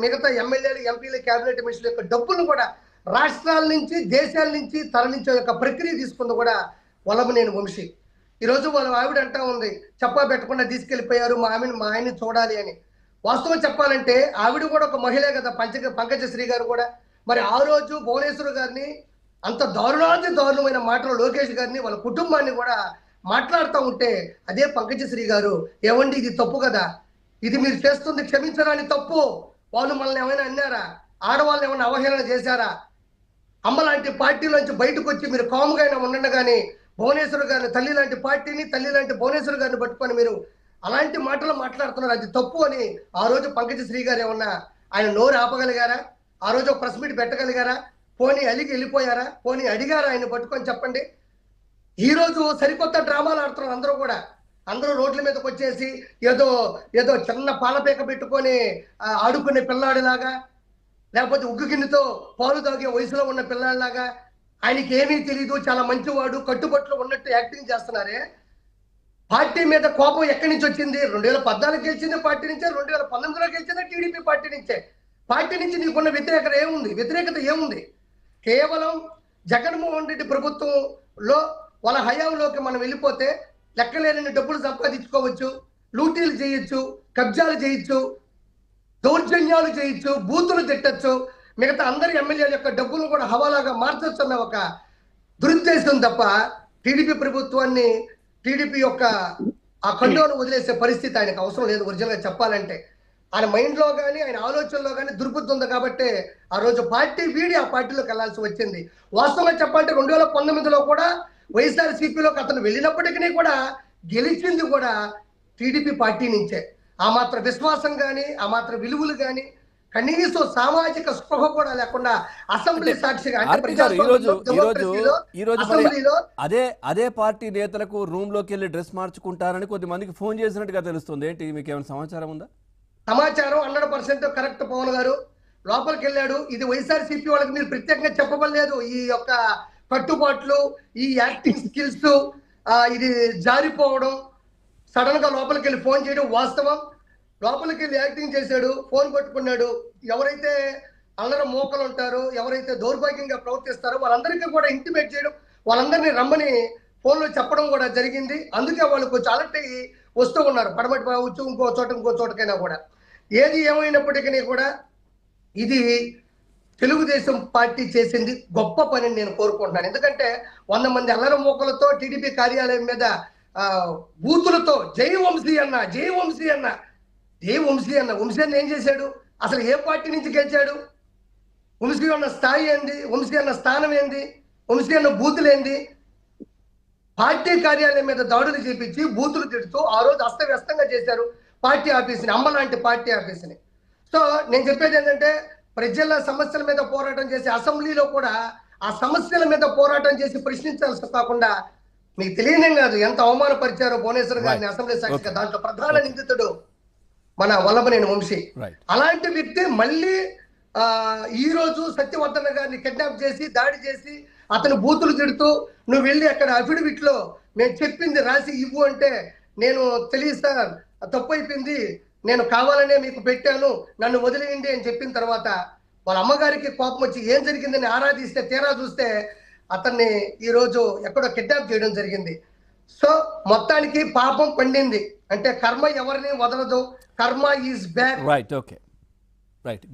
మిగతా ఎమ్మెల్యేలు, ఎంపీలు, కేబినెట్ మినిస్టర్ల యొక్క డబ్బులను కూడా రాష్ట్రాల నుంచి, దేశాల నుంచి తరలించే యొక్క ప్రక్రియ తీసుకుంది కూడా వల్లభనేని వంశీ. ఈరోజు వాళ్ళ ఆవిడ అంటా ఉంది, చెప్పా పెట్టకుండా తీసుకెళ్లిపోయారు మా ఆయన్ని చూడాలి అని. వాస్తవం చెప్పాలంటే ఆవిడ కూడా ఒక మహిళే కదా, పంకజశ్రీ గారు కూడా. మరి ఆ రోజు భువనేశ్వర్ గారిని అంత దారుణమైన మాటలు లోకేష్ గారిని, వాళ్ళ కుటుంబాన్ని కూడా మాట్లాడుతూ ఉంటే అదే పంకజశ్రీ గారు, ఏమండి ఇది తప్పు కదా, ఇది మీరు చేస్తుంది క్షమించరాని తప్పు, వాళ్ళు మనల్ని ఏమైనా అన్నారా, ఆడవాళ్ళని ఏమైనా అవహేళన చేశారా, అమ్మ లాంటి పార్టీలోంచి బయటకు వచ్చి మీరు కాముగా అయినా ఉండండి, కానీ భువనేశ్వర్ గారిని, తల్లి లాంటి పార్టీని, తల్లి లాంటి భువనేశ్వర్ గారిని పట్టుకొని మీరు అలాంటి మాటలు మాట్లాడుతున్నారు, అది తప్పు అని ఆ రోజు పంకజశ్రీ గారు ఏమన్నా ఆయన నోరు ఆపగలిగారా? ఆ రోజు ఒక ప్రెస్ మీట్ పెట్టగలిగారా? పోనీ అలిగి వెళ్ళిపోయారా? పోనీ అడిగారా ఆయన పట్టుకొని? చెప్పండి. ఈ రోజు సరికొత్త డ్రామాలు ఆడుతున్నారు అందరూ కూడా. అందరూ రోడ్ల మీదకి వచ్చేసి ఏదో ఏదో చిన్న పాలపేక పెట్టుకొని ఆడుకునే పిల్లాడిలాగా, లేకపోతే ఉగ్గు గిన్నెతో పాలు తాగే వయసులో ఉన్న పిల్లాడిలాగా, ఆయనకి ఏమీ తెలియదు, చాలా మంచివాడు, కట్టుబట్లు ఉన్నట్టు యాక్టింగ్ చేస్తున్నారే. పార్టీ మీద కోపం ఎక్కడి నుంచి వచ్చింది? 2014 గెలిచింది పార్టీ నుంచే, 2019లో గెలిచింది టీడీపీ పార్టీ నుంచే. పార్టీ నుంచి నీకున్న వ్యతిరేకత ఏముంది? కేవలం జగన్మోహన్ రెడ్డి ప్రభుత్వంలో వాళ్ళ హయాంలోకి మనం వెళ్ళిపోతే లెక్కలేని డబ్బులు సంపాదించుకోవచ్చు, లూటీలు చేయొచ్చు, కబ్జాలు చేయొచ్చు, దౌర్జన్యాలు చేయొచ్చు, బూతులు తిట్టచ్చు, మిగతా అందరి ఎమ్మెల్యేల యొక్క డబ్బులు కూడా హవాలాగా మార్చొచ్చు అన్న ఒక దురుద్దేశం తప్ప టీడీపీ ప్రభుత్వాన్ని, టీడీపీ యొక్క ఆ కండోను వదిలేసే పరిస్థితి ఆయనకు అవసరం లేదు. ఒరిజినల్ గా చెప్పాలంటే ఆయన మైండ్ లో కానీ, ఆయన ఆలోచనలో కానీ దుర్బుద్ధి ఉంది కాబట్టి ఆ రోజు పార్టీ వీడి ఆ పార్టీలోకి వెళ్లాల్సి వచ్చింది. వాస్తవంగా చెప్పాలంటే 2019లో కూడా వైఎస్ఆర్సీపీలోకి అతను వెళ్ళినప్పటికీ కూడా గెలిచింది కూడా టీడీపీ పార్టీ నుంచే. ఆ మాత్రం విశ్వాసం కానీ, ఆ మాత్రం విలువలు కానీ, కనీసం సామాజిక స్పృహ కూడా లేకుండా అసెంబ్లీ సాక్షిగా అదే పార్టీ నేతలకు రూమ్ లోకి వెళ్ళి డ్రెస్ మార్చుకుంటారని కొద్దిమందికి ఫోన్ చేసినట్టుగా తెలుస్తుంది. ఏంటి, మీకు ఏమైనా సమాచారం ఉందా? సమాచారం 100% కరెక్ట్. పవన్ గారు లోపలికి వెళ్ళాడు. ఇది వైఎస్ఆర్సీపీ వాళ్ళకి మీరు ప్రత్యేకంగా చెప్పబడలేదు. ఈ యొక్క కట్టుబాట్లు, ఈ యాక్టింగ్ స్కిల్స్, ఇది జారిపోవడం, సడన్ గా లోపలికి వెళ్ళి ఫోన్ చేయడం వాస్తవం. లోపలికి వెళ్ళి యాక్టింగ్ చేశాడు, ఫోన్ పట్టుకున్నాడు. ఎవరైతే అల్లర మోకలు ఉంటారో, ఎవరైతే దౌర్భాగ్యంగా ప్రవర్తిస్తారో వాళ్ళందరికీ కూడా ఇంటిమేట్ చేయడం, వాళ్ళందరినీ రమ్మని ఫోన్లో చెప్పడం కూడా జరిగింది. అందుకే వాళ్ళు కొంచెం అలర్ట్ అయ్యి వస్తూ ఉన్నారు, పడమటి కావచ్చు, ఇంకో చోటకైనా కూడా. ఏది ఏమైనప్పటికీ కూడా ఇది తెలుగుదేశం పార్టీ చేసింది గొప్ప పని నేను కోరుకుంటున్నాను. ఎందుకంటే 100 మంది అల్లర మోకలతో టీడీపీ కార్యాలయం మీద బూతులతో జై వంశీ అన్న, జై వంశీ అన్న, ఏ వంశీ అన్న, వంశీ అన్న ఏం చేశాడు? అసలు ఏ పార్టీ నుంచి గెలిచాడు? వంశీ అన్న స్థాయి ఏంది? వంశీ అన్న స్థానం ఏంది? వంశీ అన్న బూతులేంది? పార్టీ కార్యాలయం మీద దాడులు చేపించి బూతులు తిడుతూ ఆ రోజు అస్తవ్యస్తంగా చేశారు పార్టీ ఆఫీస్ని, అమ్మ లాంటి పార్టీ ఆఫీస్ని. సో నేను చెప్పేది ఏంటంటే, ప్రజల సమస్యల మీద పోరాటం చేసి అసెంబ్లీలో కూడా ఆ సమస్యల మీద పోరాటం చేసి ప్రశ్నించాల్సి కాకుండా, మీకు తెలియదేం కాదు ఎంత అవమానపరిచారో భువనేశ్వర్ గారిని అసెంబ్లీ సాక్షిగా. దాంట్లో ప్రధాన నిందితుడు మన వల్లభనేని వంశీ. అలాంటి వ్యక్తి మళ్ళీ ఈ రోజు సత్యవర్ధన గారిని కిడ్నాప్ చేసి, దాడి చేసి, అతను బూతులు తిడుతూ, నువ్వు వెళ్ళి అక్కడ అఫిడవిట్ లో నేను చెప్పింది రాసి ఇవ్వు అంటే, నేను తెలియదు సార్, తప్పు అయిపోయింది, నేను కావాలనే మీకు పెట్టాను, నన్ను వదిలేయండి అని చెప్పిన తర్వాత వాళ్ళ అమ్మగారికి కోపం వచ్చి ఏం జరిగిందని ఆరాధిస్తే తీరా చూస్తే అతన్ని ఈ రోజు ఎక్కడో కిడ్నాప్ చేయడం జరిగింది. సో మొత్తానికి పాపం పండింది. అంటే కర్మ ఎవరిని వదలదు, కర్మ is back. Right, okay, right.